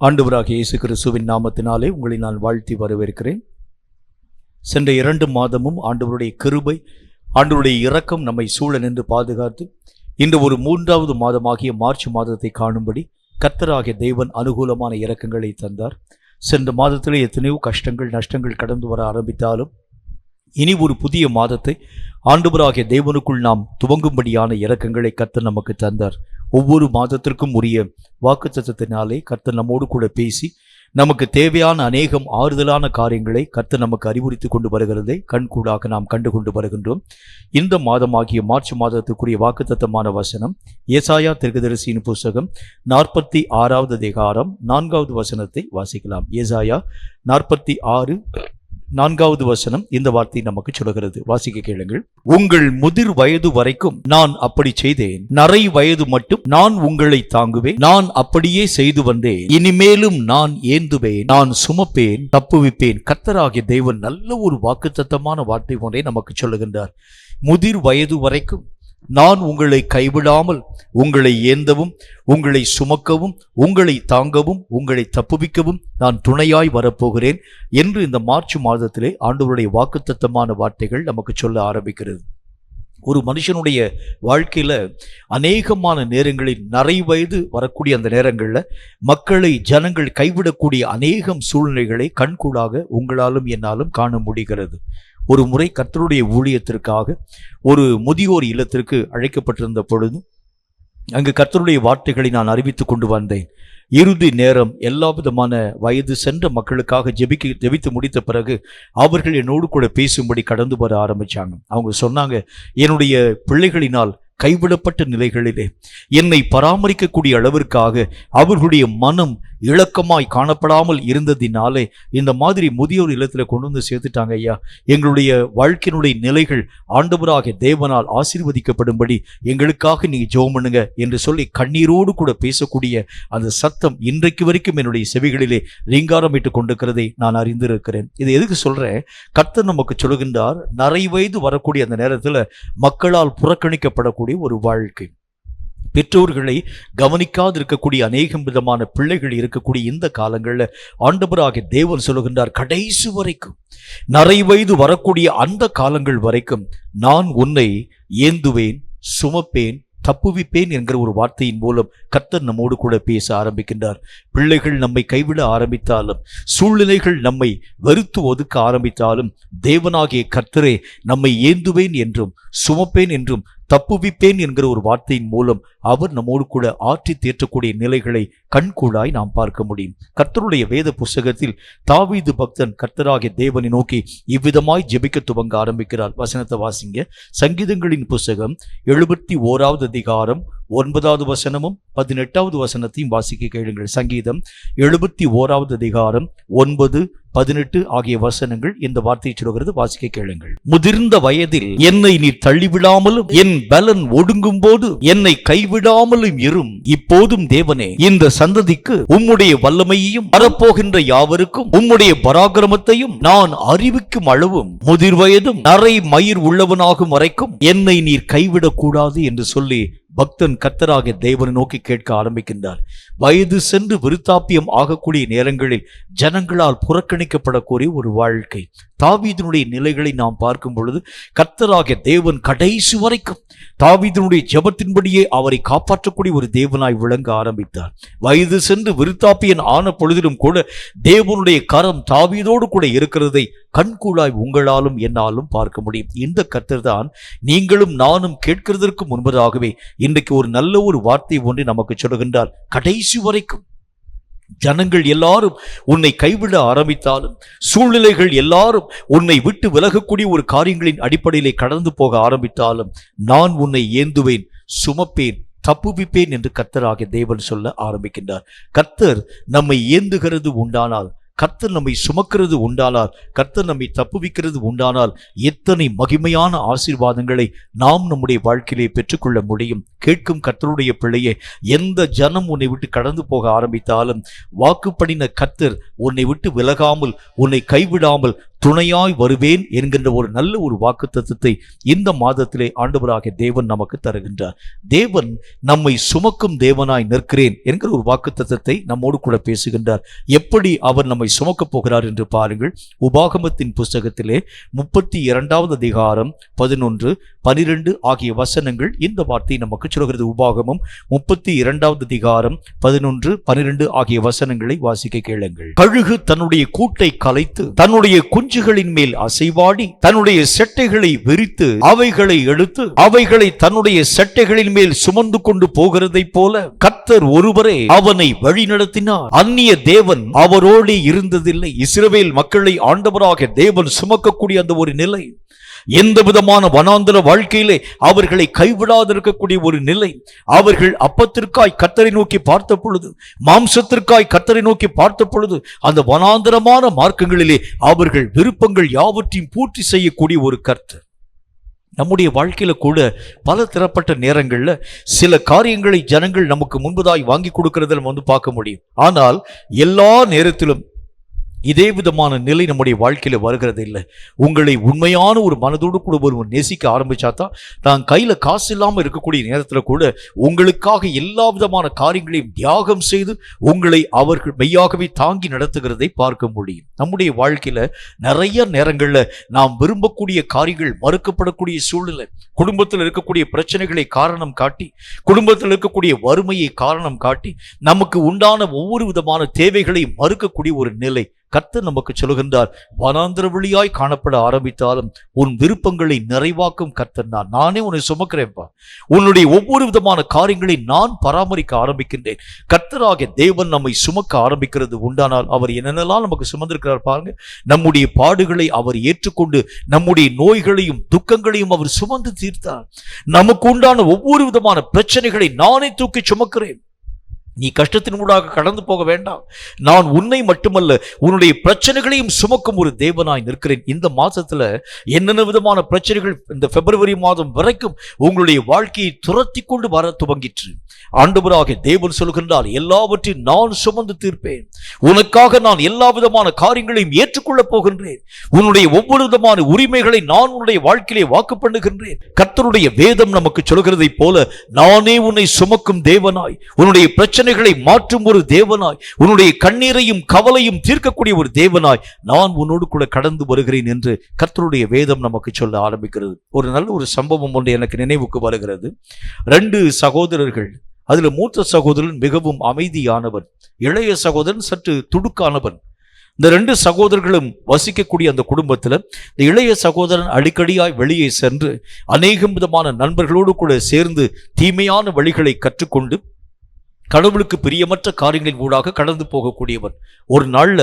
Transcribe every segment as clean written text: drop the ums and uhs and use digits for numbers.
ஆண்டவராகிய இயேசு கிறிஸ்துவின் நாமத்தினாலே உங்களை நான் வாழ்த்தி வரவேற்கிறேன். சென்ற 2 மாதமும் ஆண்டவருடைய கிருபை, ஆண்டவருடைய இரக்கம் நம்மை சூழ நின்று பாதுகாத்து இன்று ஒரு 3வது மாதமாகிய மார்ச் மாதத்தை காணும்படி கர்த்தராகிய தேவன் அனுகூலமான இரக்கங்களை தந்தார். சென்ற மாதத்திலே எத்தனையோ கஷ்டங்கள் நஷ்டங்கள் கடந்து வர ஆரம்பித்தாலும் இனி ஒரு புதிய மாதத்தை ஆண்டவராகிய தேவனுக்குள் நாம் துவங்கும்படியான இரக்கங்களை கர்த்தர் நமக்கு தந்தார். ஒவ்வொரு மாதத்திற்கும் உரிய வாக்குத்தத்தத்தினாலே கர்த்தர் நம்மோடு கூட பேசி நமக்கு தேவையான அநேகம் ஆறுதலான காரியங்களை கர்த்தர் நமக்கு அறிவுறுத்தி கொண்டு வருகிறதை கண்கூடாக நாம் கண்டு கொண்டு வருகின்றோம். இந்த மாதமாகிய மார்ச் மாதத்துக்குரிய வாக்குத்தத்தமான வசனம் ஏசாயா தீர்க்கதரிசியின் புஸ்தகம் 46வது அதிகாரம் 4வது வசனத்தை வாசிக்கலாம். ஏசாயா 46:4வது வசனம் இந்த வார்த்தை நமக்கு சொல்கிறது. வாசிக்க கேளுங்கள். உங்கள் முதிர் வயது வரைக்கும் நான் அப்படி செய்தேன், நரை வயது மட்டும் நான் உங்களை தாங்குவேன். நான் அப்படியே செய்து வந்தேன், இனிமேலும் நான் ஏந்துவேன், நான் சுமப்பேன், தப்புவிப்பேன். கர்த்தராகிய தேவன் நல்ல ஒரு வாக்குத்தத்தமான வார்த்தை ஒன்றை நமக்கு சொல்லுகின்றார். முதிர் வயது வரைக்கும் நான் உங்களை கைவிடாமல் உங்களை ஏந்தவும் உங்களை சுமக்கவும் உங்களை தாங்கவும் உங்களை தப்புவிக்கவும் நான் துணையாய் வரப்போகிறேன் என்று இந்த மார்ச் மாதத்திலே ஆண்டவருடைய வாக்குத்தத்தமான வார்த்தைகள் நமக்கு சொல்ல ஆரம்பிக்கிறது. ஒரு மனுஷனுடைய வாழ்க்கையில் அநேகமான நேரங்களில் நரை வயது வரக்கூடிய அந்த நேரங்களில் மக்களை ஜனங்கள் கைவிடக்கூடிய அநேகம் சூழ்நிலைகளை கண்கூடாக உங்களாலும் என்னாலும் காண முடிகிறது. ஒரு முறை கர்த்தருடைய ஊழியத்திற்காக ஒரு முதியோர் இல்லத்திற்கு அழைக்கப்பட்டிருந்த பொழுது அங்கு கர்த்தருடைய வார்த்தைகளை நான் அறிவித்து கொண்டு வந்தேன். இறுதி நேரம் எல்லா விதமான வயது சென்ற மக்களுக்காக ஜெபித்து முடித்த பிறகு அவர்கள் என்னோடு கூட பேசும்படி கடந்து வர ஆரம்பிச்சாங்க. அவங்க சொன்னாங்க, என்னுடைய பிள்ளைகளினால் கைவிடப்பட்ட நிலைகளிலே என்னை பராமரிக்கக்கூடிய அளவிற்காக அவர்களுடைய மனம் இலக்கமாய் காணப்படாமல் இருந்ததினாலே இந்த மாதிரி முதியோர் இல்லத்தில் கொண்டு வந்து சேர்த்துட்டாங்க. ஐயா, எங்களுடைய வாழ்க்கையினுடைய நிலைகள் ஆண்டவராகிய தேவனால் ஆசீர்வதிக்கப்படும்படி எங்களுக்காக நீங்க ஜெபம் பண்ணுங்க என்று சொல்லி கண்ணீரோடு கூட பேசக்கூடிய அந்த சத்தம் இன்றைக்கு வரைக்கும் என்னுடைய செவிகளிலே ரீங்காரமிட்டு கொண்டிருக்கிறதை நான் அறிந்திருக்கிறேன். இது எதுக்கு சொல்றேன்? கர்த்தர் நமக்கு சொல்லுகின்றார், நரை வயது வரக்கூடிய அந்த நேரத்தில் மக்களால் புறக்கணிக்கப்படக்கூடிய ஒரு வாழ்க்கை, பெற்றோர்களை கவனிக்காது இருக்கக்கூடிய அநேகம் விதமான பிள்ளைகள் இருக்கக்கூடிய இந்த காலங்களில் ஆண்டவராகிய தேவன் சொல்லுகின்றார், கடைசி வரைக்கும் நரை வயது வரக்கூடிய அந்த காலங்கள் வரைக்கும் நான் உன்னை ஏந்துவேன், சுமப்பேன், தப்புவிப்பேன் என்கிற ஒரு வார்த்தையின் மூலம் கர்த்தர் நம்மோடு கூட பேச ஆரம்பிக்கின்றார். பிள்ளைகள் நம்மை கைவிட ஆரம்பித்தாலும், சூழ்நிலைகள் நம்மை வெறுத்து ஒதுக்க ஆரம்பித்தாலும், தேவனாகிய கர்த்தரே நம்மை ஏந்துவேன் என்றும் சுமப்பேன் என்றும் தப்புவிப்பேன் என்கிற ஒரு வார்த்தையின் மூலம் அவர் நம்மோடு கூட ஆற்றி தேற்றக்கூடிய நிலைகளை கண்கூடாய் நாம் பார்க்க முடியும். கர்த்தருடைய வேத புஸ்தகத்தில் தாவீது பக்தன் கர்த்தராகிய தேவனை நோக்கி இவ்விதமாய் ஜெபிக்க துவங்க ஆரம்பிக்கிறார். வசனத்தை வாசிங்க. சங்கீதங்களின் புஸ்தகம் 71வது அதிகாரம் 9வது வசனமும் 18வது வசனத்தையும் வாசிக்க கேளுங்கள். சங்கீதம் 71வது அதிகாரம் 9, 18 ஆகிய வசனங்கள் இந்த வார்த்தையை சொல்கிறது. வாசிக்க கேளுங்கள். முதிர்ந்த வயதில் என்னை நீ தள்ளிவிடாமலும் என் பலன் ஒடுங்கும் போது என்னை கைவிடாமலும் இரும். இப்போதும் தேவனே, இந்த சந்ததிக்கு உம்முடைய வல்லமையையும் வரப்போகின்ற யாவருக்கும் உம்முடைய பராக்கிரமத்தையும் நான் அறிவிக்கும் அளவும் முதிர் வயதும் நரை மயிர் உள்ளவனாகும் வரைக்கும் என்னை நீர் கைவிடக் கூடாது என்று சொல்லி பக்தன் கர்த்தராகிய தேவனை நோக்கி கேட்க ஆரம்பிக்கின்றார். வயது சென்று விருத்தாப்பியம் ஆகக்கூடிய நேரங்களில் ஜனங்களால் புறக்கணிக்கப்படக்கூடிய ஒரு வாழ்க்கை. தாவீதினுடைய நிலைகளை நாம் பார்க்கும் பொழுது கர்த்தராகிய தேவன் கடைசி வரைக்கும் தாவீதினுடைய ஜெபத்தின்படியே அவரை காப்பாற்றக்கூடிய ஒரு தேவனாய் விளங்க ஆரம்பித்தார். வயது சென்று விருத்தாப்பியன் ஆன பொழுதிலும் கூட தேவனுடைய கரம் தாவீதோடு கூட இருக்கிறதை கண்கூடாய் உங்களாலும் என்னாலும் பார்க்க முடியும். இந்த கர்த்தர் தான் நீங்களும் நானும் கேட்கிறதற்கு முன்பதாகவே இன்றைக்கு ஒரு நல்ல ஒரு வார்த்தை ஒன்றை நமக்கு சொல்லுகின்றார். கடைசி வரைக்கும் ஜனங்கள் எல்லாரும் உன்னை கைவிட ஆரம்பித்தாலும், சூழ்நிலைகள் எல்லாரும் உன்னை விட்டு விலகக்கூடிய ஒரு காரியங்களின் அடிப்படையிலே கடந்து போக ஆரம்பித்தாலும், நான் உன்னை ஏந்துவேன், சுமப்பேன், தப்புவிப்பேன் என்று கர்த்தராகிய தேவன் சொல்ல ஆரம்பிக்கின்றார். கர்த்தர் நம்மை ஏந்துகிறது உண்டானால், கர்த்தர் நம்மை சுமக்கிறது உண்டானால், கர்த்தர் நம்மை தப்புவிக்கிறது உண்டானால் எத்தனை மகிமையான ஆசீர்வாதங்களை நாம் நம்முடைய வாழ்க்கையிலே பெற்றுக்கொள்ள முடியும். கேட்கும் கர்த்தருடைய பிள்ளையே, எந்த ஜனம் உன்னை விட்டு கடந்து போக ஆரம்பித்தாலும் வாக்குப்படின கர்த்தர் உன்னை விட்டு விலகாமல், உன்னை கைவிடாமல், துணையாய் வருவேன் என்கின்ற ஒரு நல்ல ஒரு வாக்குத்தத்தத்தை இந்த மாதத்திலே ஆண்டவராகிய தேவன் நமக்கு தருகின்றார். தேவன் நம்மை சுமக்கும் தேவனாய் நிற்கிறேன் என்கிற ஒரு வாக்குத்தத்தத்தை நம்மோடு கூட பேசுகின்றார். எப்படி அவர் நம்மை சுமக்கப் போகிறார் என்று பாருங்கள். உபாகமத்தின் புஸ்தகத்திலே 32வது அதிகாரம் 11, 12 ஆகிய வசனங்கள் இந்த வார்த்தை நமக்கு சொல்கிறது. உபாகமம் 32வது அதிகாரம் 11, 12 ஆகிய வசனங்களை வாசிக்க கேளுங்கள். கழுகு தன்னுடைய கூட்டை கலைத்து தன்னுடைய குஞ்சுகளின் மேல் அசைவாடி தன்னுடைய செட்டைகளை விரித்து அவைகளை எடுத்து அவைகளை தன்னுடைய செட்டைகளின் மேல் சுமந்து கொண்டு போகிறதை போல கர்த்தர் ஒருவரே அவனை வழி நடத்தினார். அந்நிய தேவன் அவரோடு இருந்ததில்லை. இஸ்ரவேல் மக்களை ஆண்டவராக தேவன் சுமக்கக்கூடிய அந்த ஒரு நிலை, எந்த விதமான வனாந்தர வாழ்க்கையிலே அவர்களை கைவிடாதிருக்கக்கூடிய ஒரு நிலை, அவர்கள் அப்பத்திற்காய் கர்த்தரை நோக்கி பார்த்த பொழுது, மாம்சத்திற்காய் கர்த்தரை நோக்கி பார்த்த பொழுது, அந்த வனாந்தரமான மார்க்கங்களிலே அவர்கள் விருப்பங்கள் யாவற்றையும் பூர்த்தி செய்யக்கூடிய ஒரு கர்த்தர். நம்முடைய வாழ்க்கையில கூட பல தரப்பட்ட நேரங்கள்ல சில காரியங்களை ஜனங்கள் நமக்கு முன்பதாய் வாங்கி கொடுக்கறத நம்ம பார்க்க முடியும். ஆனால் எல்லா நேரத்திலும் இதே விதமான நிலை நம்முடைய வாழ்க்கையில வருகிறது இல்லை. உங்களை உண்மையான ஒரு மனதோடு கூட ஒருவர் நேசிக்க ஆரம்பிச்சாதான், நான் கையில காசு இல்லாமல் இருக்கக்கூடிய நேரத்தில் கூட உங்களுக்காக எல்லா விதமான காரியங்களையும் தியாகம் செய்து உங்களை அவர்கள் மெய்யாகவே தாங்கி நடத்துகிறதை பார்க்க முடியும். நம்முடைய வாழ்க்கையில நிறைய நேரங்கள்ல நாம் விரும்பக்கூடிய காரியங்கள் மறுக்கப்படக்கூடிய சூழ்நிலை, குடும்பத்தில் இருக்கக்கூடிய பிரச்சனைகளை காரணம் காட்டி, குடும்பத்தில் இருக்கக்கூடிய வறுமையை காரணம் காட்டி, நமக்கு உண்டான ஒவ்வொரு விதமான தேவைகளையும் மறுக்கக்கூடிய ஒரு நிலை கர்த்தர் நமக்கு சொல்லுகின்றார். வனாந்திர வழியாய் காணப்பட ஆரம்பித்தாலும் உன் விருப்பங்களை நிறைவாக்கும் கர்த்தர் நானே உன்னை சுமக்கிறேன்ப்பா. உன்னுடைய ஒவ்வொரு விதமான காரியங்களை நான் பராமரிக்க ஆரம்பிக்கின்றேன். கர்த்தராகிய தேவன் நம்மை சுமக்க ஆரம்பிக்கிறது உண்டானால் அவர் என்னென்னலாம் நமக்கு சுமந்திருக்கிறார் பாருங்க. நம்முடைய பாடுகளை அவர் ஏற்றுக்கொண்டு நம்முடைய நோய்களையும் துக்கங்களையும் அவர் சுமந்து தீர்த்தார். நமக்கு உண்டான ஒவ்வொரு விதமான பிரச்சனைகளை நானே தூக்கி சுமக்கிறேன். நீ கஷ்டத்தின் ஊடாக கடந்து போக வேண்டாம். நான் உன்னை மட்டுமல்ல உன்னுடைய பிரச்சனைகளையும் சுமக்கும் ஒரு தேவனாய் நிற்கிறேன். இந்த மாசத்துல என்னென்ன விதமான பிரச்சனைகள் இந்த பிப்ரவரி மாதம் வரைக்கும் உங்களுடைய வாழ்க்கையை துரத்தி கொண்டு வர துவங்கிற்று. ஆண்டவராகிய தேவன் சொல்கின்றார், எல்லாவற்றையும் நான் சுமந்து தீர்ப்பேன். உனக்காக நான் எல்லா விதமான காரியங்களையும் ஏற்றுக்கொள்ளப் போகின்றேன். உன்னுடைய ஒவ்வொரு விதமான உரிமைகளை நான் உன்னுடைய வாழ்க்கையிலே வாக்கு பண்ணுகின்றேன். கர்த்தருடைய வேதம் நமக்கு சொல்கிறதை போல, நானே உன்னை சுமக்கும் தேவனாய், உன்னுடைய பிரச்சனைகளை மாற்றும் ஒரு தேவனாய், உன்னுடைய கண்ணீரையும் கவலையும் தீர்க்கக்கூடிய ஒரு தேவனாய் நான் உன்னோடு கூட கடந்து வருகிறேன் என்று கர்த்தருடைய வேதம் நமக்கு சொல்ல ஆரம்பிக்கிறது. ஒரு நல்ல ஒரு சம்பவம் ஒன்று எனக்கு நினைவுக்கு வருகிறது. 2 சகோதரர்கள், அதுல மூத்த சகோதரன் மிகவும் அமைதியானவன், இளைய சகோதரன் சற்று துடுக்கானவன். இந்த 2 சகோதரர்களும் வசிக்கக்கூடிய அந்த குடும்பத்தில் இந்த இளைய சகோதரன் அடிக்கடியாய் வெளியே சென்று அநேகம் விதமான நண்பர்களோடு கூட சேர்ந்து தீமையான வழிகளை கற்றுக்கொண்டு கடவுளுக்கு பிரியமற்ற காரியங்களின் ஊடாக கடந்து போகக்கூடியவன். ஒரு நாள்ல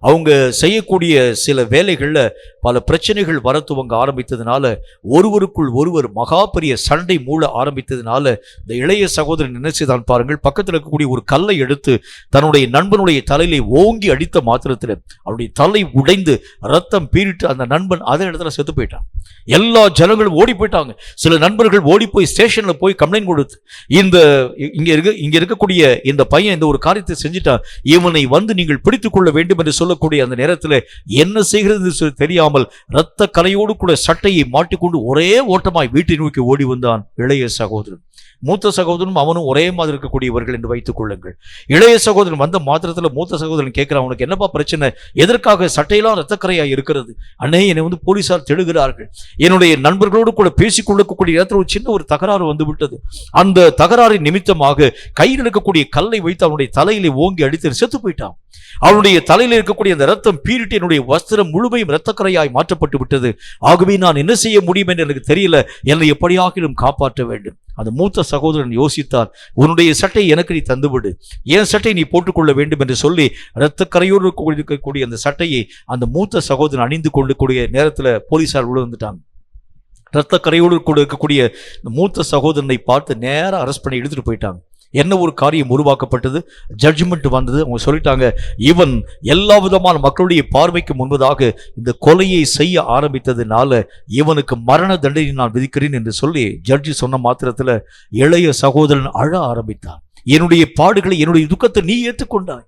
அவங்க செய்யக்கூடிய சில வேலைகள்ல பல பிரச்சனைகள் வர துவங்க ஆரம்பித்ததுனால, ஒருவருக்குள் ஒருவர் மகா பெரிய சண்டை மூள ஆரம்பித்ததுனால இந்த இளைய சகோதரன் என்ன செய்தான் பாருங்கள், பக்கத்தில் இருக்கக்கூடிய ஒரு கல்லை எடுத்து தன்னுடைய நண்பனுடைய தலையிலே ஓங்கி அடித்த மாத்திரத்தில் அவருடைய தலை உடைந்து ரத்தம் பீரிட்டு அந்த நண்பன் அதே இடத்துல செத்து போயிட்டான். எல்லா ஜனங்களும் ஓடி போயிட்டாங்க. சில நண்பர்கள் ஓடி போய் ஸ்டேஷன்ல போய் கம்ப்ளைண்ட் கொடுத்து, இங்க இருக்கக்கூடிய இந்த பையன் இந்த ஒரு காரியத்தை செஞ்சிட்டான், இவனை வந்து நீங்கள் பிடித்துக் கொள்ள வேண்டும் என்று சொல்லக்கூடிய அந்த நேரத்தில் என்ன செய்கிறது தெரியாமல் இரத்த கரையோடு கூட சட்டையை மாட்டிக்கொண்டு ஒரே ஓட்டமாய் வீட்டை நோக்கி ஓடி வந்தான் இளைய சகோதரன். மூத்த சகோதரனும் அவனும் ஒரே மாதிரி இருக்கக்கூடியவர்கள் என்று வைத்துக் கொள்ளுங்கள். இளைய சகோதரன் வந்த மாத்திரத்தில் மூத்த சகோதரன் கேட்கிறான், உனக்கு என்னப்பா பிரச்சனை, எதற்காக சட்டையெல்லாம் ரத்தக்கரையாய் இருக்கிறது? அண்ணே, என்னை வந்து போலீசார் தேடுகிறார்கள், என்னுடைய நண்பர்களோடு கூட பேசிக் கொள்ளக்கூடிய இடத்துல ஒரு சின்ன ஒரு தகராறு வந்து விட்டது. அந்த தகராறின் நிமித்தமாக கையில் இருக்கக்கூடிய கல்லை வைத்து அவனுடைய தலையிலே ஓங்கி அடித்து செத்து போயிட்டான். அவனுடைய தலையில் இருக்கக்கூடிய அந்த ரத்தம் பீரிட்டு என்னுடைய வஸ்திரம் முழுமையும் இரத்தக்கரையாய் மாற்றப்பட்டு விட்டது. ஆகவே நான் என்ன செய்ய முடியும் என்று எனக்கு தெரியல, என்னை எப்படியாகிலும் காப்பாற்ற வேண்டும். அந்த மூத்த சகோதரன் யோசித்தார், உன்னுடைய சட்டை எனக்கு நீ தந்துவிடு, என் சட்டை நீ போட்டுக்கொள்ள வேண்டும் என்று சொல்லி இரத்தக்கரையோடு இருக்கக்கூடிய அந்த சட்டையை அந்த மூத்த சகோதரன் அணிந்து கொள்ளக்கூடிய நேரத்தில் போலீசார் உள்ள வந்துட்டாங்க. இரத்தக்கரையோடு கூட இருக்கக்கூடிய மூத்த சகோதரனை பார்த்து நேராக அரெஸ்ட் பண்ணி எடுத்துட்டு போயிட்டாங்க. என்ன ஒரு காரியம் உருவாக்கப்பட்டது, ஜட்ஜ்மெண்ட் வந்தது. அவங்க சொல்லிட்டாங்க, இவன் எல்லா விதமான மக்களுடைய பார்வைக்கு முன்பதாக இந்த கொலையை செய்ய ஆரம்பித்ததுனால இவனுக்கு மரண தண்டனை நான் விதிக்கிறேன் என்று சொல்லி ஜட்ஜி சொன்ன மாத்திரத்தில் இளைய சகோதரன் அழ ஆரம்பித்தான். என்னுடைய பாடுகளை, என்னுடைய துக்கத்தை நீ ஏற்றுக்கொண்டாய்.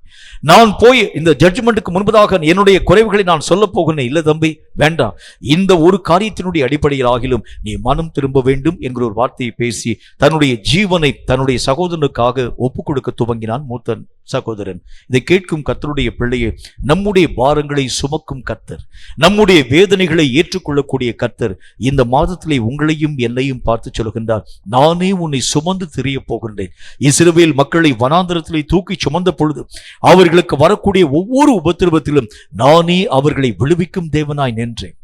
நான் போய் இந்த ஜட்ஜ்மெண்ட்டுக்கு முன்பதாக என்னுடைய குறைவுகளை நான் சொல்ல போகிறேன். இல்லை தம்பி, வேண்டாம், இந்த ஒரு காரியத்தினுடைய அடிப்படையில் ஆகிலும் நீ மனம் திரும்ப வேண்டும் என்கிற ஒரு வார்த்தையை பேசி தன்னுடைய ஜீவனை தன்னுடைய சகோதரனுக்காக ஒப்புக் கொடுக்க துவங்கினான் மூத்த சகோதரன். இதை கேட்கும் கர்த்தருடைய பிள்ளையே, நம்முடைய பாரங்களை சுமக்கும் கர்த்தர், நம்முடைய வேதனைகளை ஏற்றுக்கொள்ளக்கூடிய கர்த்தர் இந்த மாதத்திலே உங்களையும் என்னையும் பார்த்து சொல்கின்றார், நானே உன்னை சுமந்து திரிய போகின்றேன். இஸ்ரவேல் மக்களை வனாந்தரத்திலே தூக்கி சுமந்த பொழுது அவர்களுக்கு வரக்கூடிய ஒவ்வொரு உபத்திரவத்திலும் நானே அவர்களை விடுவிக்கும் தேவனாய் நின்றேன்.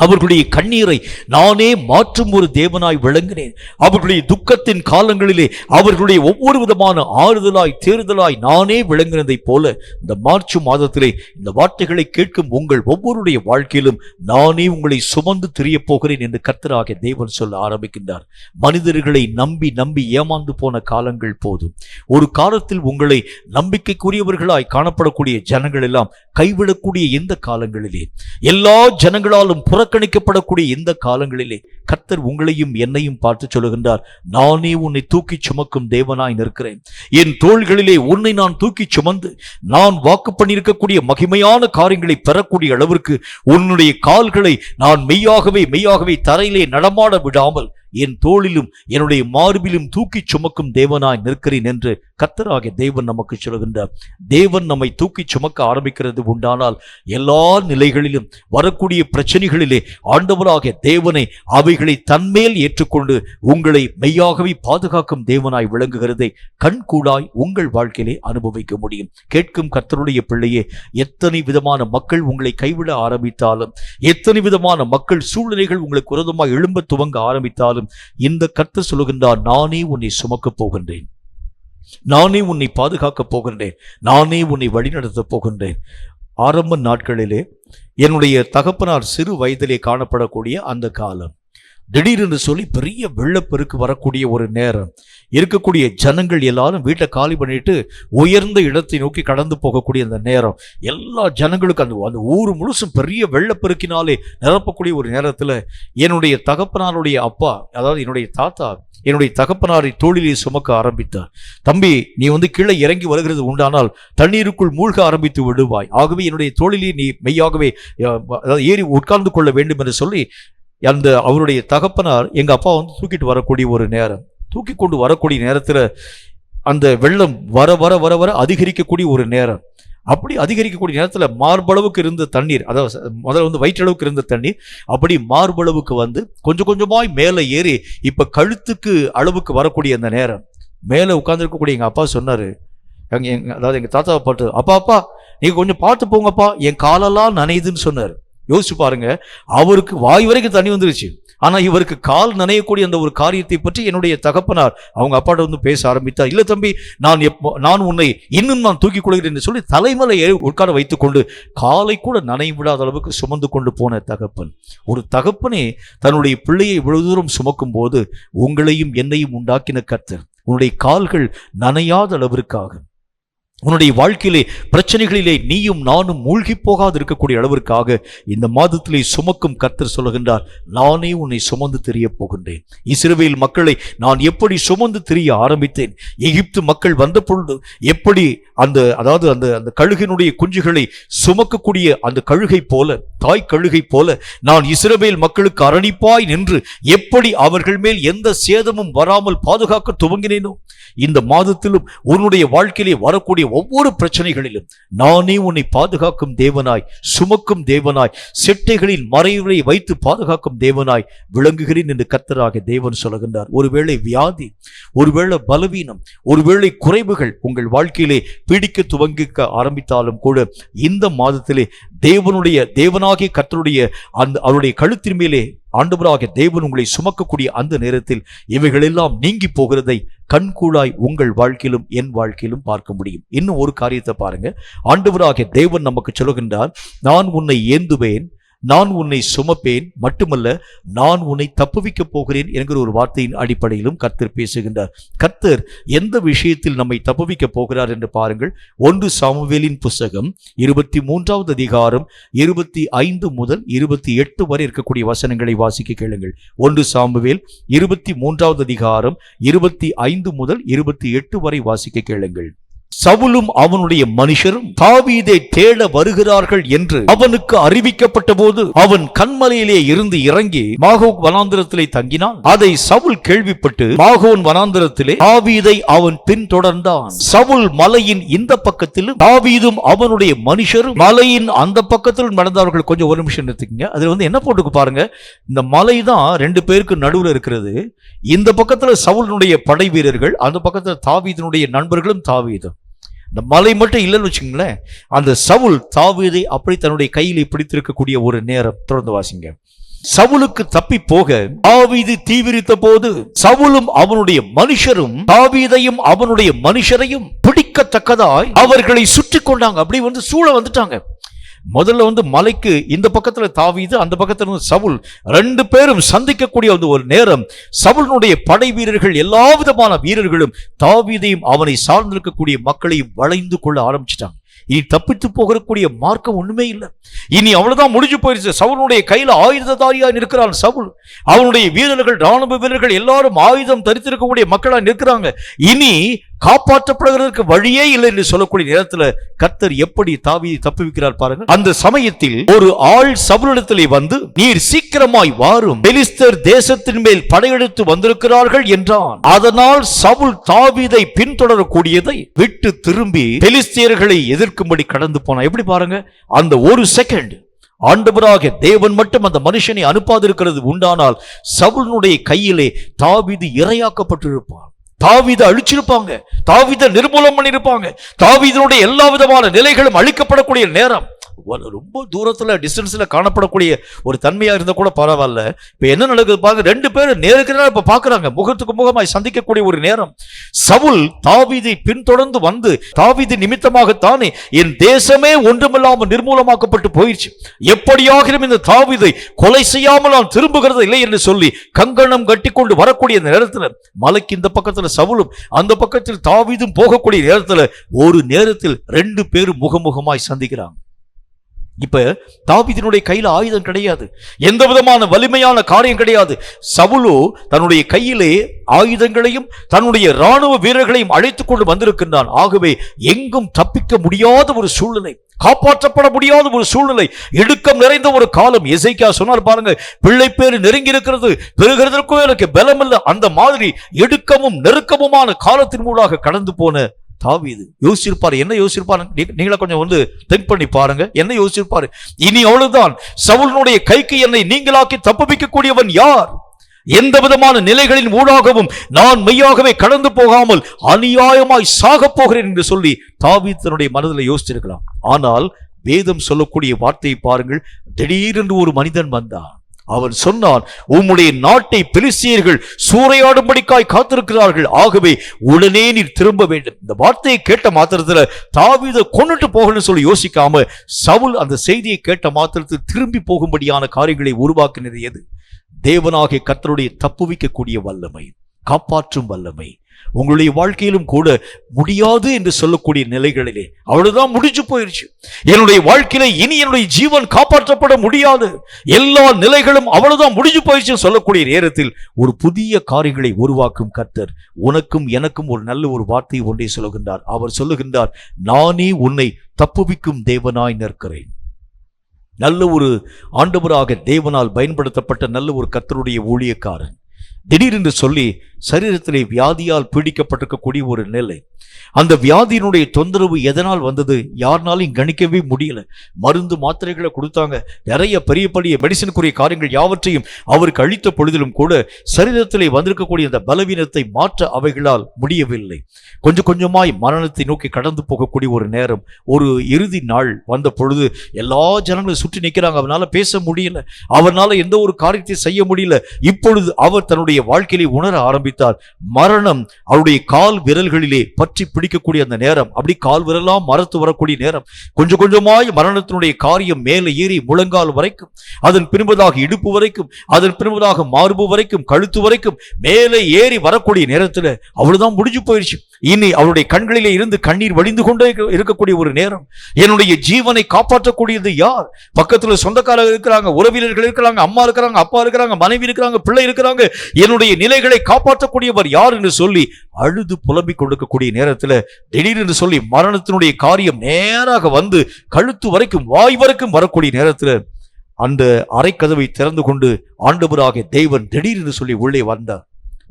அவர்களுடைய கண்ணீரை நானே மாற்றும் ஒரு தேவனாய் விளங்கினேன். அவர்களுடைய துக்கத்தின் காலங்களிலே அவர்களுடைய ஒவ்வொரு விதமான ஆறுதலாய் தேறுதலாய் நானே விளங்கினதை போல இந்த மார்ச் மாதத்திலே இந்த வார்த்தைகளை கேட்கும் உங்கள் ஒவ்வொருடைய வாழ்க்கையிலும் நானே உங்களை சுமந்து திரிய போகிறேன் என்று கர்த்தராகிய தேவன் சொல்ல ஆரம்பிக்கின்றார். மனிதர்களை நம்பி நம்பி ஏமாந்து போன காலங்கள் போதும். ஒரு காலத்தில் உங்களை நம்பிக்கைக்குரியவர்களாய் காணப்படக்கூடிய ஜனங்கள் எல்லாம் கைவிடக்கூடிய இந்த காலங்களிலே, எல்லா ஜனங்களாலும் புறக்கணிக்கப்படக்கூடிய இந்த காலங்களிலே கர்த்தர் உங்களையும் என்னையும் பார்த்து சொல்லுகின்றார், நானே உன்னை தூக்கி சுமக்கும் தேவனாய் நிற்கிறேன். என் தோள்களிலே உன்னை நான் தூக்கி சுமந்து நான் வாக்கு பண்ணியிருக்கக்கூடிய மகிமையான காரியங்களை பெறக்கூடிய அளவிற்கு உன்னுடைய கால்களை நான் மெய்யாகவே தரையிலே நடமாட விடாமல் என் தோளிலும் என்னுடைய மார்பிலும் தூக்கி சுமக்கும் தேவனாய் நிற்கிறேன் என்று கர்த்தராகிய தேவன் நமக்கு சொல்கின்றார். தேவன் நம்மை தூக்கி சுமக்க ஆரம்பிக்கிறது உண்டானால் எல்லா நிலைகளிலும் வரக்கூடிய பிரச்சனைகளிலே ஆண்டவராகிய தேவனை அவைகளை தன்மேல் ஏற்றுக்கொண்டு உங்களை மெய்யாகவே பாதுகாக்கும் தேவனாய் விளங்குகிறதை கண்கூடாய் உங்கள் வாழ்க்கையிலே அனுபவிக்க முடியும். கேட்கும் கர்த்தருடைய பிள்ளையே, எத்தனை விதமான மக்கள் உங்களை கைவிட ஆரம்பித்தாலும், எத்தனை விதமான மக்கள் சூழ்நிலைகள் உங்களுக்கு விரோதமாக எழும்ப துவங்க ஆரம்பித்தாலும் இந்த கர்த்தர் சொல்லுகின்றார், நானே உன்னை சுமக்கப் போகின்றேன், நானே உன்னை பாதுகாக்கப் போகின்றேன், நானே உன்னை வழிநடத்தப் போகின்றேன். ஆரம்ப நாட்களிலே என்னுடைய தகப்பனார் சிறு வயதிலே காணப்படக்கூடிய அந்த காலம், திடீரென்று சொல்லி பெரிய வெள்ளப்பெருக்கு வரக்கூடிய ஒரு நேரம், இருக்கக்கூடிய ஜனங்கள் எல்லாரும் வீட்டை காலி பண்ணிட்டு உயர்ந்த இடத்தை நோக்கி கடந்து போகக்கூடிய அந்த நேரம், எல்லா ஜனங்களுக்கும் அந்த ஊர் முழுசும் பெரிய வெள்ளப்பெருக்கினாலே நிரப்பக்கூடிய ஒரு நேரத்தில் என்னுடைய தகப்பனாருடைய அப்பா, அதாவது என்னுடைய தாத்தா, என்னுடைய தகப்பனாரை தோளிலே சுமக்க ஆரம்பித்தார். தம்பி, நீ கீழே இறங்கி வருகிறது உண்டானால் தண்ணீருக்குள் மூழ்க ஆரம்பித்து விடுவாய், ஆகவே என்னுடைய தோளிலே நீ மெய்யாகவே ஏறி உட்கார்ந்து கொள்ள வேண்டும் என்று சொல்லி அந்த அவருடைய தகப்பனார் எங்க அப்பா தூக்கிட்டு வரக்கூடிய ஒரு நேரம், தூக்கி கொண்டு வரக்கூடிய நேரத்தில் அந்த வெள்ளம் வர வர வர வர அதிகரிக்கக்கூடிய ஒரு நேரம். அப்படி அதிகரிக்கக்கூடிய நேரத்தில் மார்பளவுக்கு இருந்த தண்ணீர், அதாவது முதல்ல வயிற்றளவுக்கு இருந்த தண்ணீர் அப்படி மார்பளவுக்கு கொஞ்சம் கொஞ்சமாய் மேலே ஏறி இப்ப கழுத்துக்கு அளவுக்கு வரக்கூடிய அந்த நேரம், மேலே உட்கார்ந்துருக்கக்கூடிய எங்க அப்பா சொன்னாரு, அதாவது எங்க தாத்தாவை பார்த்து, அப்பா நீங்க கொஞ்சம் பார்த்து போங்கப்பா, என் காலெல்லாம் நனையுதுன்னு சொன்னார். யோசிச்சு பாருங்க, அவருக்கு வாய் வரைக்கும் தண்ணி வந்துருச்சு, ஆனா இவருக்கு கால் நனையக்கூடிய அந்த ஒரு காரியத்தை பற்றி என்னுடைய தகப்பனார் அவங்க அப்பாட்ட பேச ஆரம்பித்தார். இல்ல தம்பி, நான் உன்னை இன்னும் நான் தூக்கிக் கொள்கிறேன் என்று சொல்லி தலைமலை உட்கார வைத்துக் கொண்டு காலை கூட நனைய விடாத அளவுக்கு சுமந்து கொண்டு போன தகப்பன். ஒரு தகப்பனே தன்னுடைய பிள்ளையை இவ்வளவு தூரம் சுமக்கும் போது உங்களையும் என்னையும் உண்டாக்கின கர்த்தர் உன்னுடைய கால்கள் நனையாத அளவிற்காக, உன்னுடைய வாழ்க்கையிலே பிரச்சனைகளிலே நீயும் நானும் மூழ்கி போகாது இருக்கக்கூடிய அளவிற்காக இந்த மாதத்திலே சுமக்கும் கர்த்தர் சொல்லுகின்றார், நானே உன்னை சுமந்து திரிய போகின்றேன். இஸ்ரவேல் மக்களை நான் எப்படி சுமந்து திரிய ஆரம்பித்தேன், எகிப்து மக்கள் வந்த பொழுது எப்படி அந்த கழுகினுடைய குஞ்சுகளை சுமக்கக்கூடிய அந்த கழுகை போல, தாய் கழுகை போல நான் இஸ்ரவேல் மக்களுக்கு அரணிப்பாய் நின்று எப்படி அவர்கள் மேல் எந்த சேதமும் வராமல் பாதுகாக்க துவங்கினேனோ, இந்த மாதத்திலும் உன்னுடைய வாழ்க்கையிலே வரக்கூடிய ஒவ்வொரு பிரச்சனைகளிலும் நானே உன்னை பாதுகாக்கும் தேவனாய், சுமக்கும் தேவனாய், செட்டைகளின் மறைவை வைத்து பாதுகாக்கும் தேவனாய் விளங்குகிறேன் என்று கர்த்தராகிய தேவன் சொல்லுகின்றார். ஒருவேளை வியாதி, ஒருவேளை பலவீனம், ஒருவேளை குறைவுகள் உங்கள் வாழ்க்கையிலே பீடிக்க துவங்கிக்க ஆரம்பித்தாலும் கூட இந்த மாதத்திலே தேவனாகிய கர்த்தருடைய அவருடைய கழுத்தின் மேலே ஆண்டவராகிய தேவன் உங்களை சுமக்கக்கூடிய அந்த நேரத்தில் இவைகளெல்லாம் நீங்கி போகிறதை கண்கூடாய் உங்கள் வாழ்க்கையிலும் என் வாழ்க்கையிலும் பார்க்க முடியும். இன்னும் ஒரு காரியத்தை பாருங்க, ஆண்டவராகிய தேவன் நமக்கு சொல்லுகின்றார், நான் உன்னை ஏந்துவேன், நான் உன்னை சுமப்பேன், மட்டுமல்ல நான் உன்னை தப்புவிக்க போகிறேன் என்கிற ஒரு வார்த்தையின் அடிப்படையிலும் கர்த்தர் பேசுகின்றார். கர்த்தர் எந்த விஷயத்தில் நம்மை தப்புவிக்க போகிறார் என்று பாருங்கள். 1 சாமுவேலின் புஸ்தகம் 23வது அதிகாரம் 25 முதல் 28 வரை இருக்கக்கூடிய வசனங்களை வாசிக்க கேளுங்கள். 1 சாமுவேல் 23வது அதிகாரம் 25 முதல் 28 வரை வாசிக்க கேளுங்கள். சவுலும் அவனுடைய மனுஷரும் தாவீதை தேட வருகிறார்கள் என்று அவனுக்கு அறிவிக்கப்பட்ட போது அவன் கன்மலையிலே இருந்து இறங்கி மாகோன் வனாந்திரத்திலே தங்கினான். அதை சவுல் கேள்விப்பட்டு மாகோன் வனாந்திரத்திலே தாவீதை அவன் பின்தொடர்ந்தான். சவுல் மலையின் இந்த பக்கத்திலும் தாவீதும் அவனுடைய மனுஷரும் மலையின் அந்த பக்கத்திலும் நடந்தார்கள். கொஞ்சம் ஒரு நிமிஷம் நிறுத்திக்கங்க. அதுல என்ன போட்டுக்கு பாருங்க, இந்த மலை தான் 2 பேருக்கு நடுவில் இருக்கிறது. இந்த பக்கத்துல சவுலுடைய படை வீரர்கள், அந்த பக்கத்துல தாவீதினுடைய நண்பர்களும் தாவீதும். இந்த மலை மட்டும் இல்லைன்னு வச்சுங்களேன். அந்த சவுல் தாவீதை அப்படி தன்னுடைய கையிலே பிடித்திருக்கக்கூடிய ஒரு நேரம். தொடர்ந்து வாசிங்க. சவுலுக்கு தப்பி போக தாவீது தீவிரித்த போது சவுலும் அவனுடைய மனுஷரும் தாவீதையும் அவனுடைய மனுஷரையும் பிடிக்கத்தக்கதாய் அவர்களை சுற்றி கொண்டாங்க. அப்படி சூழ வந்துட்டாங்க. முதல்ல மலைக்கு இந்த பக்கத்துல தாவீது, அந்த பக்கத்துல சவுல், 2 பேரும் சந்திக்கக்கூடிய ஒரு நேரம். சவுலுடைய படை வீரர்கள், எல்லா விதமான வீரர்களும் தாவீதையும் அவனை சார்ந்திருக்கக்கூடிய மக்களையும் வளைந்து கொள்ள ஆரம்பிச்சிட்டாங்க. இனி தப்பித்து போகக்கூடிய மார்க்கம் ஒண்ணுமே இல்லை. இனி அவ்வளவுதான், முடிஞ்சு போயிருச்சு. சவுலுடைய கையில ஆயுததாரியா நிற்கிறான் சவுல். அவனுடைய வீரர்கள், ராணுவ வீரர்கள் எல்லாரும் ஆயுதம் தரித்திருக்கக்கூடிய மக்களா நிற்கிறாங்க. இனி காப்பாற்றப்படுவதற்கு வழியே இல்லை என்று சொல்லக்கூடிய நேரத்தில் கர்த்தர் எப்படி தாவீதை தப்புவிக்கிறார் பாருங்க. அந்த சமயத்தில் ஒரு ஆள் சவுலிடத்திலே வந்து, நீர் சீக்கிரமாய் வாரும், பெலிஸ்தர் தேசத்தின் மேல் படையெடுத்து வந்திருக்கிறார்கள் என்றான். அதனால் சவுல் தாவீதை பின்தொடரக்கூடியதை விட்டு திரும்பி பெலிஸ்தியர்களை எதிர்க்கும்படி கடந்து போனான். எப்படி பாருங்க, அந்த ஒரு செகண்ட் ஆண்டவராக தேவன் மட்டும் அந்த மனுஷனை அனுப்பாதிருக்கிறது உண்டானால் சவுலுடைய கையிலே தாவீது இரையாக்கப்பட்டிருப்பான். தாவீதை அழிச்சிருப்பாங்க, தாவீதை நிர்மூலம் பண்ணிருப்பாங்க. தாவீதினுடைய எல்லா விதமான நிலைகளும் அழிக்கப்படக்கூடிய நேரம். ரொம்ப தூரத்துல டிஸ்டன்ஸ்ல காணப்படக்கூடிய ஒரு தன்மையா இருந்தா கூட பரவாயில்ல. இப்ப என்ன நடக்குது பாருங்க, 2 பேரும் நேருக்கு இப்ப பாக்குறாங்க, முகத்துக்கு முகமாய் சந்திக்கக்கூடிய ஒரு நேரம். சவுல் தாவீதை பின்தொடர்ந்து வந்து, தாவீது நிமித்தமாகத்தானே என் தேசமே ஒன்றுமில்லாமல் நிர்மூலமாக்கப்பட்டு போயிடுச்சு, எப்படியாக இந்த தாவீதை கொலை செய்யாமல் நான் திரும்புகிறது இல்லை என்று சொல்லி கங்கணம் கட்டி கொண்டு வரக்கூடிய நேரத்தில் மலைக்கு இந்த பக்கத்துல சவுலும் அந்த பக்கத்தில் தாவீதும் போகக்கூடிய நேரத்தில் ஒரு நேரத்தில் 2 பேரும் முகமுகமாய் சந்திக்கிறாங்க. இப்ப தாவீதினுடைய கையில ஆயுதம் கிடையாது, எந்த விதமான வலிமையான காரியம் கிடையாது. சவுலோ தன்னுடைய கையிலே ஆயுதங்களையும் தன்னுடைய ராணுவ வீரர்களையும் அழைத்துக் கொண்டு வந்திருக்கின்றான். ஆகவே எங்கும் தப்பிக்க முடியாத ஒரு சூழ்நிலை, காப்பாற்றப்பட முடியாத ஒரு சூழ்நிலை, இடுக்கம் நிறைந்த ஒரு காலம். எசேக்கியா சொன்னார் பாருங்க, பிள்ளை பேரு நெருங்கி இருக்கிறது, பெறுகிறதற்கும் எனக்கு பலம் இல்லை. அந்த மாதிரி இடுக்கமும் நெருக்கமுமான காலத்தின் மூலமாக கடந்து போன தாவீது யோசிச்சிருப்பாரு. என்ன யோசிச்சிருப்பாரு? நீங்களா கொஞ்சம் திங்க் பண்ணி பாருங்க. என்ன யோசிச்சிருப்பாரு? இனி அவ்வளவுதான், சவுலுடைய கைக்கு என்னை நீங்களாக்கி தப்புவிக்க கூடியவன் யார்? எந்த விதமான நிலைகளின் ஊடாகவும் நான் மெய்யாகவே கடந்து போகாமல் அநியாயமாய் சாக போகிறேன் என்று சொல்லி தாவீது தன்னுடைய மனதில் யோசிச்சிருக்கலாம். ஆனால் வேதம் சொல்லக்கூடிய வார்த்தையை பாருங்கள். திடீரென்று ஒரு மனிதன் வந்தான். அவன் சொன்னான், உம்முடைய நாட்டை பெலிஸ்தியர்கள் சூறையாடும்படிக்காய் காத்திருக்கிறார்கள், ஆகவே உடனே நீர் திரும்ப வேண்டும். இந்த வார்த்தையை கேட்ட மாத்திரத்துல தாவீதை கொன்னுட்டு போகணும்னு சொல்லி யோசிக்காம சவுல் அந்த செய்தியை கேட்ட மாத்திரத்தில் திரும்பி போகும்படியான காரியங்களை உருவாக்கினது எது? தேவனாகிய கர்த்தருடைய தப்புவிக்கக்கூடிய வல்லமை, காப்பாற்றும் வல்லமை. உங்களுடைய வாழ்க்கையிலும் கூட முடியாது என்று சொல்லக்கூடிய நிலைகளிலே அவ்வளவுதான், முடிஞ்சு போயிருச்சு, என்னுடைய வாழ்க்கையில இனி என்னுடைய ஜீவன் காப்பாற்றப்பட முடியாது, எல்லா நிலைகளும் அவ்வளவுதான் முடிஞ்சு போயிருச்சு சொல்லக்கூடிய நேரத்தில் ஒரு புதிய காரியங்களை உருவாக்கும் கர்த்தர் உனக்கும் எனக்கும் ஒரு நல்ல ஒரு வார்த்தை ஒன்றை சொல்லுகின்றார். அவர் சொல்லுகின்றார், நானே உன்னை தப்புவிக்கும் தேவனாய் நிற்கிறேன். நல்ல ஒரு ஆண்டவராக தேவனால் பயன்படுத்தப்பட்ட நல்ல ஒரு கர்த்தருடைய ஊழியக்காரன் திடீரென்று சொல்லி சரீரத்திலே வியாதியால் பீடிக்கப்பட்டிருக்கக்கூடிய ஒரு நிலை. அந்த வியாதியினுடைய தொந்தரவு எதனால் வந்தது யாருனாலும் கணிக்கவே முடியல. மருந்து மாத்திரைகளை கொடுத்தாங்க, நிறைய பெரிய பெரிய மெடிசனுக்குரிய காரியங்கள் யாவற்றையும் அவருக்கு அளித்த பொழுதிலும் கூட சரீரத்திலே வந்திருக்கக்கூடிய அந்த பலவீனத்தை மாற்ற அவைகளால் முடியவில்லை. கொஞ்சம் கொஞ்சமாய் மரணத்தை நோக்கி கடந்து போகக்கூடிய ஒரு நேரம். ஒரு இறுதி நாள் வந்த பொழுது எல்லா ஜனங்களும் சுற்றி நிற்கிறாங்க. அவனால பேச முடியல, அவனால எந்த ஒரு காரியத்தை செய்ய முடியல. இப்பொழுது அவர் தன்னுடைய வாழ்க்கையிலே உணர ஆரம்பித்தார். மரணம் அவருடைய கால் விரல்களிலே பற்றி பிடிக்கக்கூடிய அந்த நேரம், அப்படி கால் விரலாம் மரத்து வரக்கூடிய நேரம், கொஞ்சம் கொஞ்சமாய் மரணத்தினுடைய காரியம் மேலே ஏறி முழங்கால் வரைக்கும், அதன் பின்பதாக இடுப்பு வரைக்கும், அதன் பின்பதாக மார்பு வரைக்கும், கழுத்து வரைக்கும் மேலே ஏறி வரக்கூடிய நேரத்தில் அவ்வளவுதான் முடிஞ்சு போயிடுச்சு. இனி அவருடைய கண்களிலே இருந்து கண்ணீர் வழிந்து கொண்டே இருக்கக்கூடிய ஒரு நேரம். என்னுடைய ஜீவனை காப்பாற்றக்கூடியது யார்? பக்கத்துல சொந்தக்காரர்கள் இருக்கிறாங்க, உறவினர்கள் இருக்கிறாங்க, அம்மா இருக்கிறாங்க, அப்பா இருக்கிறாங்க, மனைவி இருக்கிறாங்க, பிள்ளை இருக்கிறாங்க. என்னுடைய நிலைகளை காப்பாற்றக்கூடியவர் யார் என்று சொல்லி அழுது புலம்பிக் கொடுக்கக்கூடிய நேரத்தில் திடீரென்று சொல்லி மரணத்தினுடைய காரியம் நேராக வந்து கழுத்து வரைக்கும் வாய் வரைக்கும் வரக்கூடிய நேரத்தில் அந்த அறைக்கதவை திறந்து கொண்டு ஆண்டவராகிய தேவன் திடீரென்று சொல்லி உள்ளே வந்தார்.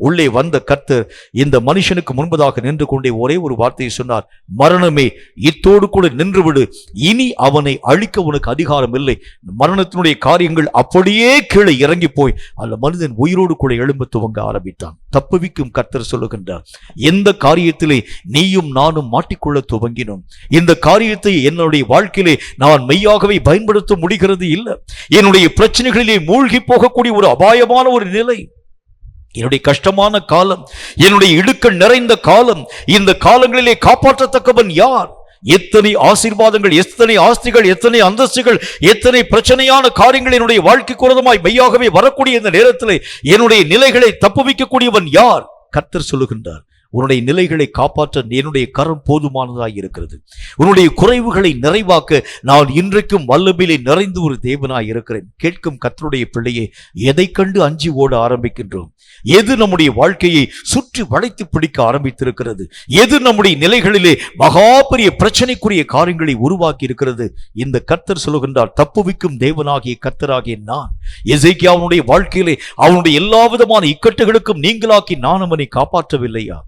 உள்ளே வந்த கர்த்தர் இந்த மனுஷனுக்கு முன்பதாக நின்று கொண்டே ஒரே ஒரு வார்த்தையை சொன்னார், மரணமே இத்தோடு கூட நின்றுவிடு, இனி அவனை அழிக்க உனக்கு அதிகாரம் இல்லை. மரணத்தினுடைய காரியங்கள் அப்படியே கீழே இறங்கி போய் அந்த மனிதன் உயிரோடு கூட எழும்ப துவங்க ஆரம்பித்தான். தப்புவிக்கும் கர்த்தர் சொல்லுகின்றார், எந்த காரியத்திலே நீயும் நானும் மாட்டிக்கொள்ள துவங்கினோம், இந்த காரியத்தை என்னுடைய வாழ்க்கையிலே நான் மெய்யாகவே பயன்படுத்த முடிகிறது இல்லை. என்னுடைய பிரச்சனைகளிலே மூழ்கி போகக்கூடிய ஒரு அபாயமான ஒரு நிலை, என்னுடைய கஷ்டமான காலம், என்னுடைய இடுக்கண் நிறைந்த காலம், இந்த காலங்களிலே காப்பாற்றத்தக்கவன் யார்? எத்தனை ஆசீர்வாதங்கள், எத்தனை ஆஸ்திகள், எத்தனை அந்தஸ்துகள், எத்தனை பிரச்சனையான காரியங்கள் என்னுடைய வாழ்க்கைக்கு விரோதமாய் மெய்யாகவே வரக்கூடிய இந்த நேரத்தில் என்னுடைய நிலைகளை தப்புவிக்கக்கூடியவன் யார்? கர்த்தர் சொல்லுகின்றார், உன்னுடைய நிலைகளை காப்பாற்ற என்னுடைய கரம் போதுமானதாக இருக்கிறது. உன்னுடைய குறைவுகளை நிறைவாக்க நான் இன்றைக்கும் வல்லமையிலே நிறைந்து ஒரு தேவனாய் இருக்கிறேன். கேட்கும் கர்த்தருடைய பிள்ளையே, எதை கண்டு அஞ்சி ஓட ஆரம்பிக்கின்றோம்? எது நம்முடைய வாழ்க்கையை சுற்றி வளைத்து பிடிக்க ஆரம்பித்திருக்கிறது? எது நம்முடைய நிலைகளிலே மகா பெரிய பிரச்சனைக்குரிய காரியங்களை உருவாக்கி இருக்கிறது? இந்த கர்த்தர் சொல்லுகின்றார், தப்புவிக்கும் தேவனாகிய கர்த்தராகிய நான் எசேக்கியாவுடைய வாழ்க்கையிலே அவனுடைய எல்லா விதமான இக்கட்டுகளுக்கும் நீங்களாக்கி நான் அவனை காப்பாற்றவில்லையா?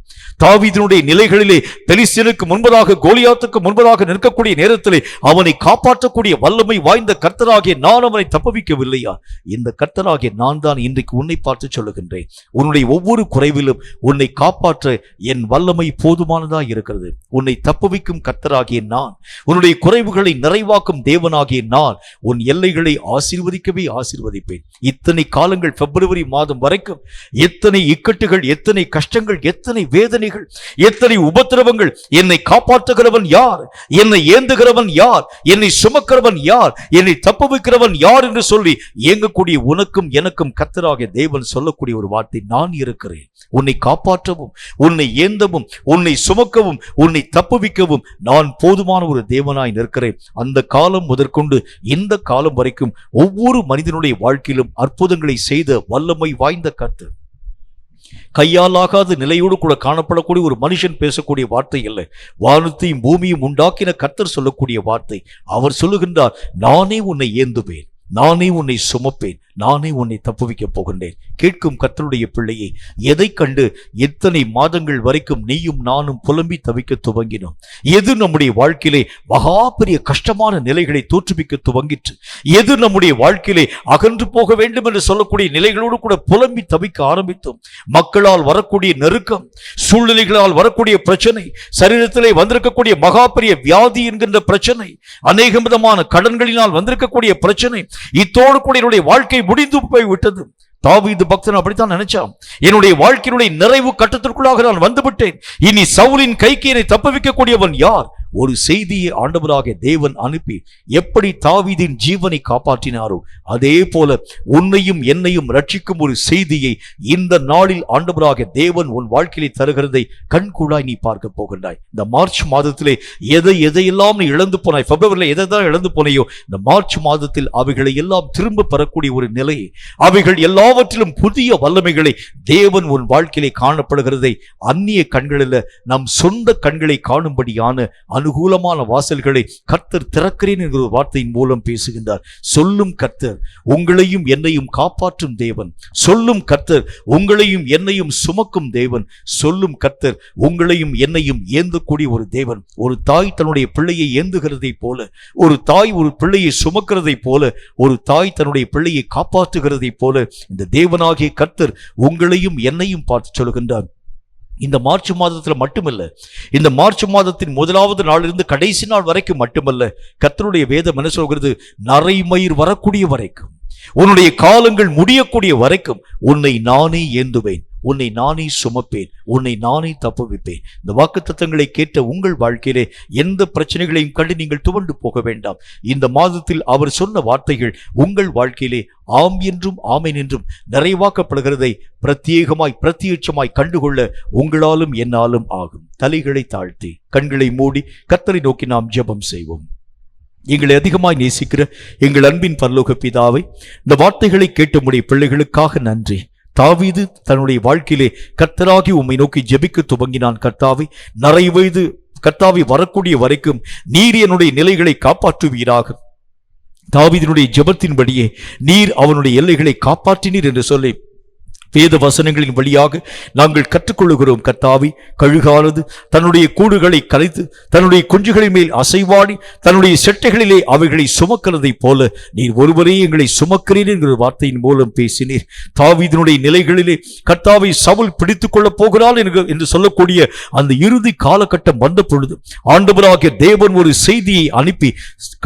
தாவீதினுடைய நிலைகளிலே பெலிஸ்தீனுக்கு முன்பதாக, கோலியாத்துக்கு முன்பதாக நிற்கக்கூடிய நேரத்திலே அவனை காப்பாற்றக்கூடிய வல்லமை வாய்ந்த கர்த்தராகிய நான் அவனை தப்புவிக்கவில்லையா? இந்த கர்த்தராகிய நான் தான் இன்றைக்கு உன்னை பார்த்து சொல்லுகின்றேன், உன்னுடைய ஒவ்வொரு குறைவிலும் உன்னை காப்பாற்ற என் வல்லமை போதுமானதா இருக்கிறது. உன்னை தப்புவிக்கும் கர்த்தராகிய நான், உன்னுடைய குறைவுகளை நிறைவாக்கும் தேவனாகிய நான் உன் எல்லைகளை ஆசீர்வதிக்கவே ஆசீர்வதிப்பேன். இத்தனை காலங்கள் பிப்ரவரி மாதம் வரைக்கும் எத்தனை இக்கட்டுகள், எத்தனை கஷ்டங்கள், எத்தனை வேதனைகள், எத்தனை உபத்திரவங்கள், என்னை காப்பாற்றுகிறவன் யார்? என்னை ஏந்துகிறவன் யார்? என்னை சுமக்கிறவன் யார்? என்னை தப்புவிக்கிறவன் யார் என்று சொல்லி இயங்கக்கூடிய உனக்கும் எனக்கும் கர்த்தராகிய தேவன் சொல்லக்கூடிய ஒரு வார்த்தை, நான் இருக்கிறேன். உன்னை காப்பாற்றவும், உன்னை ஏந்தவும், உன்னை சுமக்கவும், உன்னை தப்புவிக்கவும் நான் போதுமான ஒரு தேவனாய் நிற்கிறேன். அந்த காலம் முதற்கொண்டு இந்த காலம் வரைக்கும் ஒவ்வொரு மனிதனுடைய வாழ்க்கையிலும் அற்புதங்களை செய்த வல்லமை வாய்ந்த கர்த்தர். கையாலாகாத நிலையோடு கூட காணப்படக்கூடிய ஒரு மனுஷன் பேசக்கூடிய வார்த்தை இல்லை, வானத்தையும் பூமியும் உண்டாக்கின கர்த்தர் சொல்லக்கூடிய வார்த்தை. அவர் சொல்லுகின்றார், நானே உன்னை ஏந்துவேன், நானே உன்னை சுமப்பேன், நானே உன்னை தப்புவிக்க போகின்றேன். கேட்கும் கர்த்தருடைய பிள்ளையை, எதை கண்டு எத்தனை மாதங்கள் வரைக்கும் நீயும் நானும் புலம்பி தவிக்க துவங்கினோம்? எது நம்முடைய வாழ்க்கையிலே மகா பெரிய கஷ்டமான நிலைகளை தோற்றுவிக்க துவங்கிற்று? எது நம்முடைய வாழ்க்கையிலே அகன்று போக வேண்டும் என்று சொல்லக்கூடிய நிலைகளோடு கூட புலம்பி தவிக்க ஆரம்பித்தோம்? மக்களால் வரக்கூடிய நெருக்கம், சூழ்நிலைகளால் வரக்கூடிய பிரச்சனை, சரீரத்திலே வந்திருக்கக்கூடிய மகா பெரிய வியாதி என்கின்ற பிரச்சனை, அநேக விதமான கடன்களினால் வந்திருக்கக்கூடிய பிரச்சனை, இத்தோடு கூட என்னுடைய வாழ்க்கை முடிந்து போய் விட்டது. தாவீது பக்தன் அப்படித்தான் நினைச்சான், என்னுடைய வாழ்க்கையினுடைய நிறைவு கட்டத்திற்குள்ளாக நான் வந்துவிட்டேன், இனி சவுலின் கைக்கு என்னை தப்புவிக்கக்கூடியவன் யார்? ஒரு செய்தியை ஆண்டவராகிய தேவன் அனுப்பி எப்படி தாவீதின் ஜீவனை காப்பாற்றினாரோ அதே போல உன்னையும் என்னையும் ரட்சிக்கும் ஒரு செய்தியை இந்த நாளில் ஆண்டவராகிய தேவன் உன் வாழ்க்கையிலே தருகிறதை கண்கூடாய் நீ பார்க்க போகின்றாய். இந்த மார்ச் மாதத்திலே எதையெல்லாம் நீ இழந்து போனாய், பிப்ரவரியில் எதைதான் இழந்து போனையோ, இந்த மார்ச் மாதத்தில் அவைகளை எல்லாம் திரும்ப பெறக்கூடிய ஒரு நிலை, அவைகள் எல்லாவற்றிலும் புதிய வல்லமைகளை தேவன் உன் வாழ்க்கையிலே காணப்படுகிறதை அந்நிய கண்களில் நம் சொந்த கண்களை காணும்படியான அனுகூலமான வாசல்களை கர்த்தர் திறக்கிறேன் என்கிற வார்த்தையின் மூலம் பேசுகின்றார். சொல்லும் கர்த்தர் உங்களையும் என்னையும் காப்பாற்றும் தேவன், சொல்லும் கர்த்தர் உங்களையும் என்னையும் சுமக்கும் தேவன், சொல்லும் கர்த்தர் உங்களையும் என்னையும் ஏந்தக்கூடிய ஒரு தேவன். ஒரு தாய் தன்னுடைய பிள்ளையை ஏந்துகிறதை போல, ஒரு தாய் ஒரு பிள்ளையை சுமக்கிறதை போல, ஒரு தாய் தன்னுடைய பிள்ளையை காப்பாற்றுகிறதை போல இந்த தேவனாகிய கர்த்தர் உங்களையும் என்னையும் பார்த்து சொல்கின்றார். இந்த மார்ச் மாதத்தில் மட்டுமல்ல, இந்த மார்ச் மாதத்தின் முதலாவது நாளிலிருந்து கடைசி நாள் வரைக்கும் மட்டுமல்ல, கர்த்தருடைய வேதம் என்ன சொல்கிறது, நரைமயிர் வரக்கூடிய வரைக்கும், உன்னுடைய காலங்கள் முடியக்கூடிய வரைக்கும் உன்னை நானே ஏந்துவேன், உன்னை நானே சுமப்பேன், உன்னை நானே தப்புவிப்பேன். இந்த வாக்குத்தத்தங்களை கேட்ட உங்கள் வாழ்க்கையிலே எந்த பிரச்சனைகளையும் கண்டு நீங்கள் துவண்டு போக வேண்டாம். இந்த மாதத்தில் அவர் சொன்ன வார்த்தைகள் உங்கள் வாழ்க்கையிலே ஆம் என்றும் ஆமேன் என்றும் நிறைவாக்கப்படுகிறதை பிரத்யட்சமாய் கண்டுகொள்ள உங்களாலும் என்னாலும் ஆகும். தலைகளை தாழ்த்தி கண்களை மூடி கர்த்தரை நோக்கி நாம் ஜெபம் செய்வோம். எங்களை அதிகமாய் நேசிக்கிற எங்கள் அன்பின் பரலோக பிதாவை, இந்த வார்த்தைகளை கேட்ட உம்முடைய பிள்ளைகளுக்காக நன்றி. தாவீது தன்னுடைய வாழ்க்கையிலே கர்த்தராகி உம்மை நோக்கி ஜெபிக்க துவங்கினான். கர்த்தாவை, நிறைவயது கர்த்தாவை வரக்கூடிய வரைக்கும் நீர் என்னுடைய நிலைகளை காப்பாற்றுவீராக. தாவீதினுடைய ஜெபத்தின்படியே நீர் அவனுடைய எல்லைகளை காப்பாற்றினீர் என்று சொல்லி வேத வசனங்களின் வழியாக நாங்கள் கற்றுக்கொள்ளுகிறோம். கர்த்தாவே, கழுகானது தன்னுடைய கூடுகளை கலைத்து தன்னுடைய குஞ்சுகளின் மேல் அசைவாடி தன்னுடைய செட்டைகளிலே அவைகளை சுமக்கிறதை போல நீர் ஒருவரே எங்களை சுமக்கிறீர் என்கிற வார்த்தையின் மூலம் பேசினீர். தாவீதினுடைய நிலைகளிலே கர்த்தாவை சவுல் பிடித்துக் கொள்ளப் போகிறான் என்று சொல்லக்கூடிய அந்த இறுதி காலகட்டம் வந்த பொழுது ஆண்டவராகிய தேவன் ஒரு செய்தியை அனுப்பி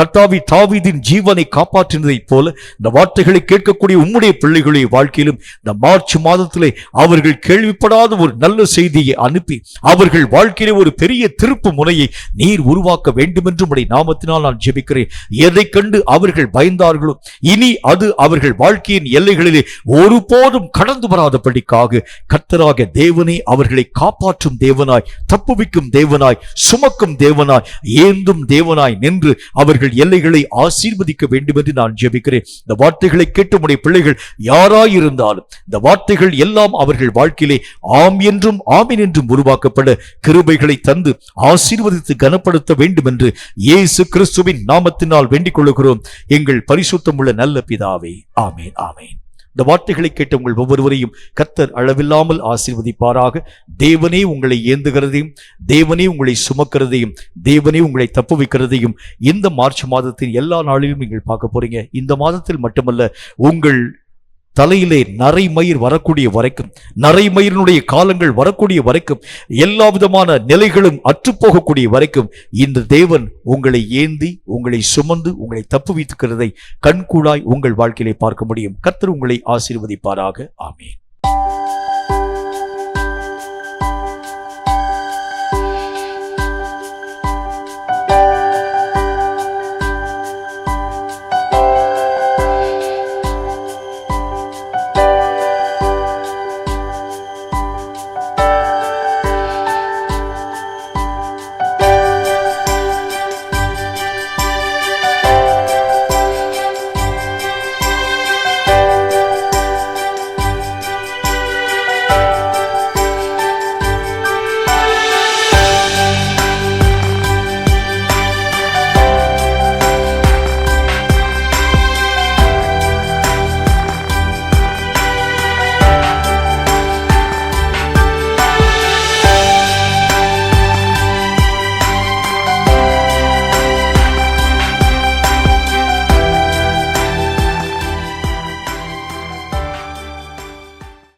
கர்த்தாவை தாவீதின் ஜீவனை காப்பாற்றினதைப் போல இந்த வார்த்தைகளை கேட்கக்கூடிய உம்முடைய பிள்ளைகளுடைய வாழ்க்கையிலும் இந்த மார்ச் மாதத்திலே அவர்கள் கேள்விப்படாத ஒரு நல்ல செய்தியை அனுப்பி அவர்கள் வாழ்க்கையிலே ஒரு பெரிய திருப்பு முனையை நீர் உருவாக்க வேண்டும் என்று உம்முடைய நாமத்தினால் நான் ஜெபிக்கிறேன். எதை கண்டு அவர்கள் பயந்தார்களோ இனி அது அவர்கள் வாழ்க்கையின் எல்லைகளிலே ஒருபோதும் கடந்து வராதபடிக்காக கர்த்தராகிய தேவனே அவர்களை காப்பாற்றும் தேவனாய், தப்புவிக்கும் தேவனாய், சுமக்கும் தேவனாய், ஏந்தும் தேவனாய் நின்று அவர்கள் எல்லைகளை ஆசீர்வதிக்க வேண்டும் என்று நான் ஜெபிக்கிறேன். இந்த வார்த்தைகளை கேட்டு உம்முடைய பிள்ளைகள் யாராயிருந்தாலும் இந்த வார்த்தைகள் எல்லாம் அவர்கள் வாழ்க்கையிலே ஆம் என்றும் ஆமீன் என்றும் உருவாக்கப்பட கிருபைகளை தந்து ஆசீர்வதித்து கனப்படுத்த வேண்டும் என்று இயேசு கிறிஸ்துவின் நாமத்தினால் வேண்டிக் கொள்கிறோம் எங்கள் பரிசுத்தமுள்ள நல்ல பிதாவே. ஆமேன், ஆமேன். இந்த வார்த்தைகளை கேட்ட உங்கள் ஒவ்வொருவரையும் கர்த்தர் அளவில்லாமல் ஆசீர்வதிப்பாராக. தேவனே உங்களை ஏந்துகிறதையும், தேவனே உங்களை சுமக்கிறதையும், தேவனே உங்களை தப்புவிக்கிறதையும் இந்த மார்ச் மாதத்தின் எல்லா நாளிலும் நீங்கள் பார்க்க போறீங்க. இந்த மாதத்தில் மட்டுமல்ல, உங்கள் தலையிலே நரைமயிர் வரக்கூடிய வரைக்கும், நரைமயிரினுடைய காலங்கள் வரக்கூடிய வரைக்கும், எல்லா விதமான நிலைகளும் அற்றுப்போகக்கூடிய வரைக்கும் இந்த தேவன் உங்களை ஏந்தி உங்களை சுமந்து உங்களை தப்புவித்துக்கிறதை கண்கூடாய் உங்கள் வாழ்க்கையிலே பார்க்க முடியும். கர்த்தர் உங்களை ஆசீர்வதிப்பாராக. ஆமென்.